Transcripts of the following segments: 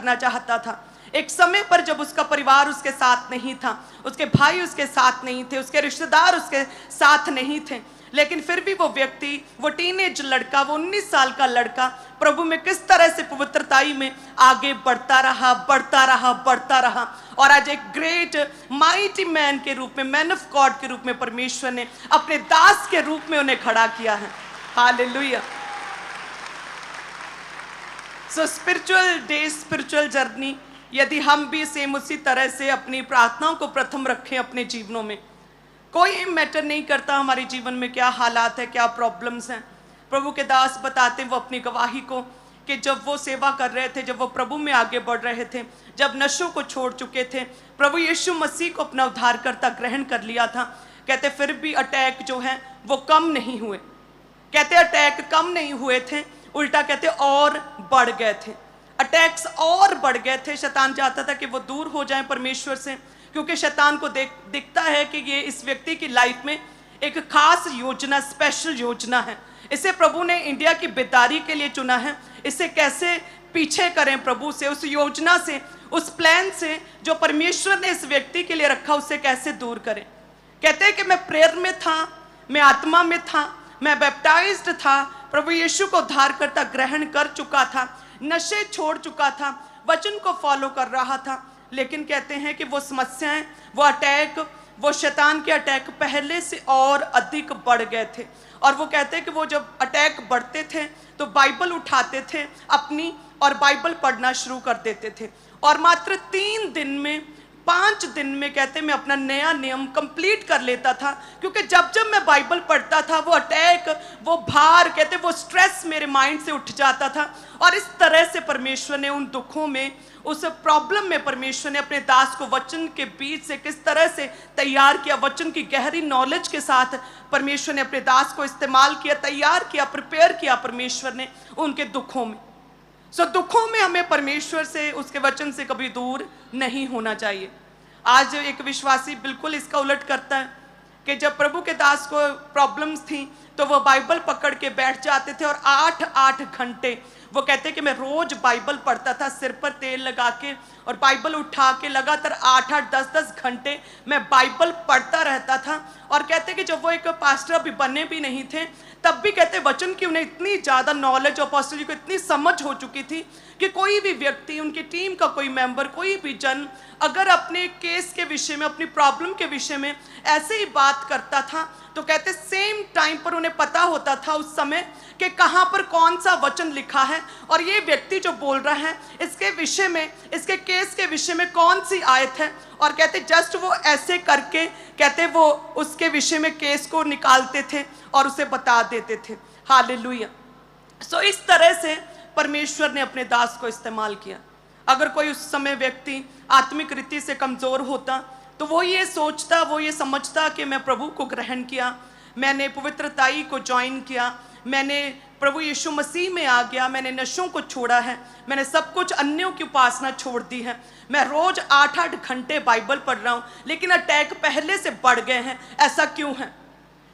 करना चाहता था। एक समय पर जब उसका परिवार उसके साथ नहीं था, उसके भाई उसके साथ नहीं थे, उसके रिश्तेदार उसके साथ नहीं थे, लेकिन फिर भी वो व्यक्ति, वो टीनेज लड़का, वो 19 साल का लड़का प्रभु में किस तरह से पवित्रताई में आगे बढ़ता रहा, बढ़ता रहा, बढ़ता रहा, और आज एक ग्रेट माइटी मैन के रूप में, मैन ऑफ गॉड के रूप में परमेश्वर ने अपने दास के रूप में उन्हें खड़ा किया है। हालेलुया। सो स्पिरिचुअल डे, स्पिरिचुअल जर्नी, यदि हम भी सेम उसी तरह से अपनी प्रार्थनाओं को प्रथम रखें अपने जीवनों में, कोई मैटर नहीं करता हमारे जीवन में क्या हालात है, क्या प्रॉब्लम्स हैं। प्रभु के दास बताते वो अपनी गवाही को कि जब वो सेवा कर रहे थे, जब वो प्रभु में आगे बढ़ रहे थे, जब नशों को छोड़ चुके थे, प्रभु यीशु मसीह को अपना उद्धारकर्ता ग्रहण कर लिया था, कहते फिर भी अटैक जो है वो कम नहीं हुए। कहते अटैक कम नहीं हुए थे, उल्टा कहते और बढ़ गए थे। अटैक्स और बढ़ गए थे। शैतान चाहता था कि वो दूर हो जाए परमेश्वर से, क्योंकि शैतान को दिखता है कि ये इस व्यक्ति की लाइफ में एक खास योजना, स्पेशल योजना है। इसे प्रभु ने इंडिया की बेदारी के लिए चुना है। इसे कैसे पीछे करें प्रभु से, उस योजना से, उस प्लान से जो परमेश्वर ने इस व्यक्ति के लिए रखा, उसे कैसे दूर करें। कहते हैं कि मैं प्रेयर में था, मैं आत्मा में था, मैं बैप्टाइज्ड था, प्रभु यीशु को उद्धारकर्ता ग्रहण कर चुका था, नशे छोड़ चुका था, वचन को फॉलो कर रहा था, लेकिन कहते हैं कि वो समस्याएं, वो अटैक, वो शैतान के अटैक पहले से और अधिक बढ़ गए थे। और वो कहते हैं कि वो जब अटैक बढ़ते थे तो बाइबल उठाते थे अपनी और बाइबल पढ़ना शुरू कर देते थे, और मात्र 3 दिन में, 5 दिन में कहते मैं अपना नया नियम कंप्लीट कर लेता था, क्योंकि जब जब मैं बाइबल पढ़ता था वो अटैक, वो भार, कहते वो स्ट्रेस मेरे माइंड से उठ जाता था। और इस तरह से परमेश्वर ने उन दुखों में, उस प्रॉब्लम में परमेश्वर ने अपने दास को वचन के बीच से किस तरह से तैयार किया। वचन की गहरी नॉलेज के साथ परमेश्वर ने अपने दास को इस्तेमाल किया, तैयार किया, प्रिपेयर किया परमेश्वर ने उनके दुखों में। सो दुखों में हमें परमेश्वर से, उसके वचन से कभी दूर नहीं होना चाहिए। आज एक विश्वासी बिल्कुल इसका उलट करता है कि जब प्रभु के दास को प्रॉब्लम्स थी तो वो बाइबल पकड़ के बैठ जाते थे और 8-8 घंटे, वो कहते कि मैं रोज बाइबल पढ़ता था, सिर पर तेल लगा के और बाइबल उठा के लगातार 8-8, 10-10 घंटे मैं बाइबल पढ़ता रहता था। और कहते कि जब वो एक पास्टर अभी बने भी नहीं थे, तब भी कहते वचन की उन्हें इतनी ज़्यादा नॉलेज और पास्टर जी को इतनी समझ हो चुकी थी कि कोई भी व्यक्ति, उनकी टीम का कोई मेंबर, कोई भी जन अगर अपने केस के विषय में, अपनी प्रॉब्लम के विषय में ऐसे ही बात करता था, तो कहते सेम टाइम पर उन्हें पता होता था उस समय कि कहाँ पर कौन सा वचन लिखा है और ये व्यक्ति जो बोल रहा है इसके विषय में, इसके केस के विषय में कौन सी आयत है। और कहते जस्ट वो ऐसे करके, कहते वो उसके विषय में केस को निकालते थे और उसे बता देते थे। हालेलुया। सो इस तरह से परमेश्वर ने अपने दास को इस्तेमाल किया। अगर कोई उस समय व्यक्ति आत्मिक रीति से कमज़ोर होता तो वो ये सोचता, वो ये समझता कि मैं प्रभु को ग्रहण किया, मैंने पवित्रताई को ज्वाइन किया, मैंने प्रभु यीशु मसीह में आ गया, मैंने नशों को छोड़ा है, मैंने सब कुछ अन्यों की उपासना छोड़ दी है, मैं रोज 8-8 घंटे बाइबल पढ़ रहा हूँ, लेकिन अटैक पहले से बढ़ गए हैं, ऐसा क्यों है।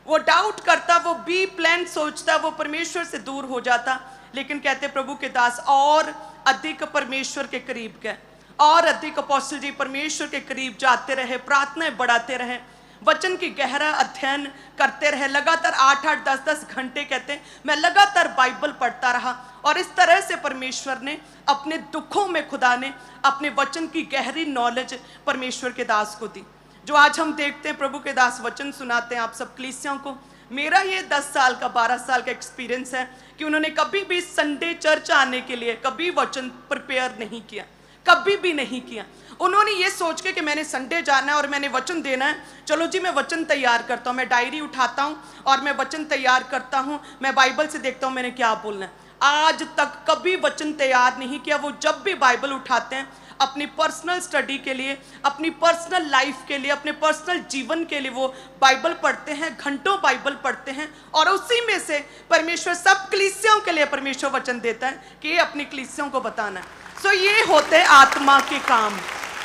वो डाउट करता, वो बी प्लान सोचता, वो परमेश्वर से दूर हो जाता। लेकिन कहते प्रभु के दास और अधिक परमेश्वर के करीब गए, और अधिक अपोस्टल जी परमेश्वर के करीब जाते रहे, प्रार्थनाएं बढ़ाते रहे, वचन की गहरा अध्ययन करते रहे, लगातार 8-8, 10-10 घंटे कहते मैं लगातार बाइबल पढ़ता रहा। और इस तरह से परमेश्वर ने अपने दुखों में, खुदा ने अपने वचन की गहरी नॉलेज परमेश्वर के दास को दी, जो आज हम देखते हैं प्रभु के दास वचन सुनाते हैं आप सब कलीसियाओं को। मेरा ये 10 साल का, 12 साल का एक्सपीरियंस है कि उन्होंने कभी भी संडे चर्च आने के लिए कभी वचन प्रिपेयर नहीं किया, कभी भी नहीं किया। उन्होंने ये सोच के कि मैंने संडे जाना है और मैंने वचन देना है, चलो जी मैं वचन तैयार करता हूँ, मैं डायरी उठाता हूँ और मैं वचन तैयार करता हूँ, मैं बाइबल से देखता हूँ मैंने क्या बोलना है। आज तक कभी वचन तैयार नहीं किया। वो जब भी बाइबल उठाते हैं अपनी पर्सनल स्टडी के लिए, अपनी पर्सनल लाइफ के लिए, अपने पर्सनल जीवन के लिए वो बाइबल पढ़ते हैं, घंटों बाइबल पढ़ते हैं, और उसी में से परमेश्वर सब कलीसियाओं के लिए परमेश्वर वचन देता है कि ये अपनी कलीसियाओं को बताना है। सो ये होते हैं आत्मा के काम।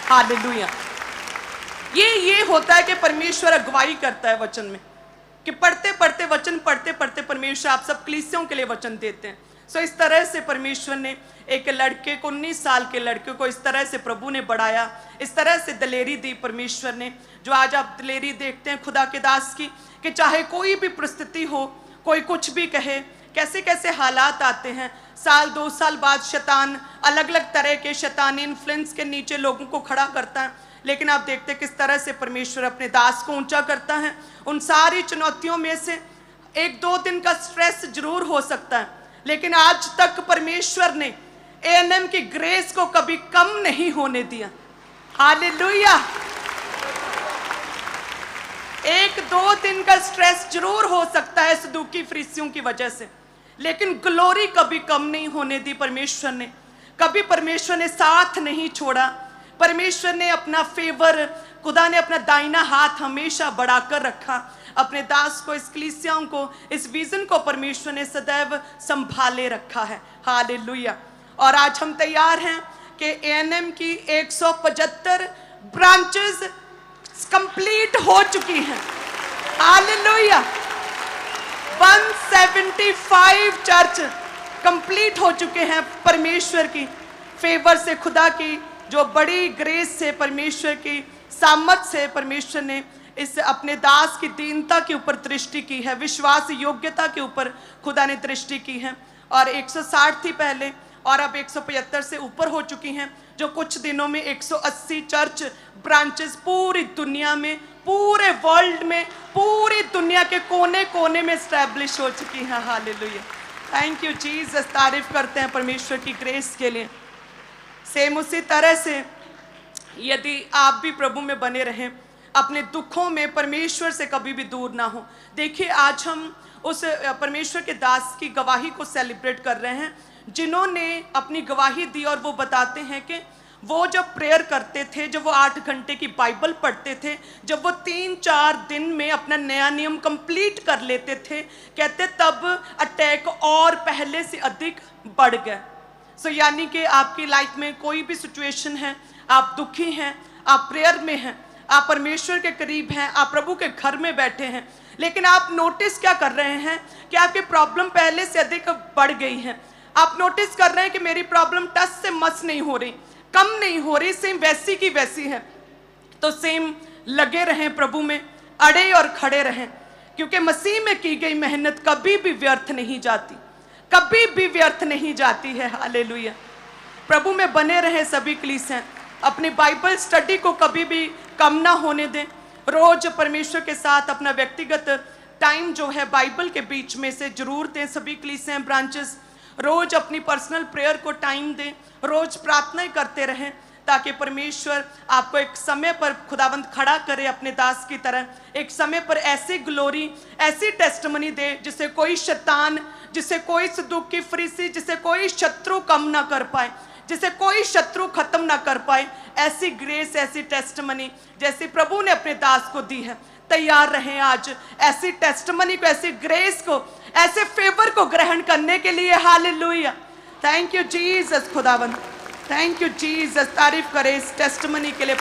हालेलुया। ये होता है कि परमेश्वर अगुवाई करता है वचन में, कि पढ़ते पढ़ते, वचन पढ़ते पढ़ते परमेश्वर आप सब कलीसियाओं के लिए वचन देते हैं। सो इस तरह से परमेश्वर ने एक लड़के को, 19 साल के लड़के को इस तरह से प्रभु ने बढ़ाया, इस तरह से दलेरी दी परमेश्वर ने। जो आज आप दलेरी देखते हैं खुदा के दास की, कि चाहे कोई भी परिस्थिति हो, कोई कुछ भी कहे, कैसे कैसे हालात आते हैं, साल 2 साल बाद शैतान अलग अलग तरह के शैतानी इन्फ्लुएंस के नीचे लोगों को खड़ा करता है, लेकिन आप देखते हैं किस तरह से परमेश्वर अपने दास को ऊंचा करता है। उन सारी चुनौतियों में से 1-2 दिन का स्ट्रेस जरूर हो सकता है, लेकिन आज तक परमेश्वर ने एएनएम की ग्रेस को कभी कम नहीं होने दिया। हालेलुया। 1-2 दिन का स्ट्रेस जरूर हो सकता है सदूकी फरीसियों की वजह से, लेकिन ग्लोरी कभी कम नहीं होने दी परमेश्वर ने। कभी परमेश्वर ने साथ नहीं छोड़ा। परमेश्वर ने अपना फेवर, खुदा ने अपना दाहिना हाथ हमेशा बढ़ाकर रखा। अपने दास को, इस कलीसियाओं को, इस विजन को परमेश्वर ने सदैव संभाले रखा है। हालेलुया। और आज हम तैयार हैं कि एएनएम की 175 ब्रांचेस कंप्लीट हो चुकी हैं। हालेलुया। 175 चर्च कंप्लीट हो चुके हैं परमेश्वर की फेवर से, खुदा की जो बड़ी ग्रेस से, परमेश्वर की सामर्थ से परमेश्वर ने इस अपने दास की दीनता के ऊपर दृष्टि की है, विश्वास योग्यता के ऊपर खुदा ने दृष्टि की है। और 160 थी पहले, और अब 175 से ऊपर हो चुकी हैं, जो कुछ दिनों में 180 चर्च ब्रांचेस पूरी दुनिया में, पूरे वर्ल्ड में, पूरी दुनिया के कोने कोने में स्टैब्लिश हो चुकी हैं। हालेलुया। Thank you Jesus. तारीफ करते हैं परमेश्वर की ग्रेस के लिए। सेम उसी तरह से यदि आप भी प्रभु में बने रहें, अपने दुखों में परमेश्वर से कभी भी दूर ना हो। देखिए, आज हम उस परमेश्वर के दास की गवाही को सेलिब्रेट कर रहे हैं, जिन्होंने अपनी गवाही दी, और वो बताते हैं कि वो जब प्रेयर करते थे, जब वो 8 घंटे की बाइबल पढ़ते थे, जब वो 3-4 दिन में अपना नया नियम कंप्लीट कर लेते थे, कहते तब अटैक और पहले से अधिक बढ़ गए। सो यानी कि आपकी लाइफ में कोई भी सिचुएशन है, आप दुखी हैं, आप प्रेयर में हैं, आप परमेश्वर के करीब हैं, आप प्रभु के घर में बैठे हैं, लेकिन आप नोटिस क्या कर रहे हैं कि आपकी प्रॉब्लम पहले से अधिक बढ़ गई है। आप नोटिस कर रहे हैं कि मेरी प्रॉब्लम टस से मस नहीं हो रही, कम नहीं हो रही, सेम वैसी की वैसी है। तो सेम लगे रहें प्रभु में, अड़े और खड़े रहें, क्योंकि मसीह में की गई मेहनत कभी भी व्यर्थ नहीं जाती, कभी भी व्यर्थ नहीं जाती है। हालेलुया। प्रभु में बने रहें सभी कलीसियां। अपनी बाइबल स्टडी को कभी भी कम ना होने दें। रोज परमेश्वर के साथ अपना व्यक्तिगत टाइम जो है बाइबल के बीच में से जरूर दें सभी कलीसियां ब्रांचेस। रोज अपनी पर्सनल प्रेयर को टाइम दें, रोज प्रार्थनाएं करते रहें, ताकि परमेश्वर आपको एक समय पर खुदावंद खड़ा करे अपने दास की तरह। एक समय पर ऐसी ग्लोरी, ऐसी टेस्टमनी दे जिसे कोई शैतान, जिसे कोई सदूकी फरीसी, जिसे कोई शत्रु कम ना कर पाए, जिसे कोई शत्रु खत्म ना कर पाए। ऐसी ग्रेस, ऐसी टेस्टमनी जैसी प्रभु ने अपने दास को दी है। तैयार रहें आज ऐसी टेस्टमनी को, ऐसी ग्रेस को, ऐसे फेवर को ग्रहण करने के लिए। हालेलुया। थैंक यू जीसस खुदावंद, थैंक यू जीसस। तारीफ करें इस टेस्टमनी के लिए।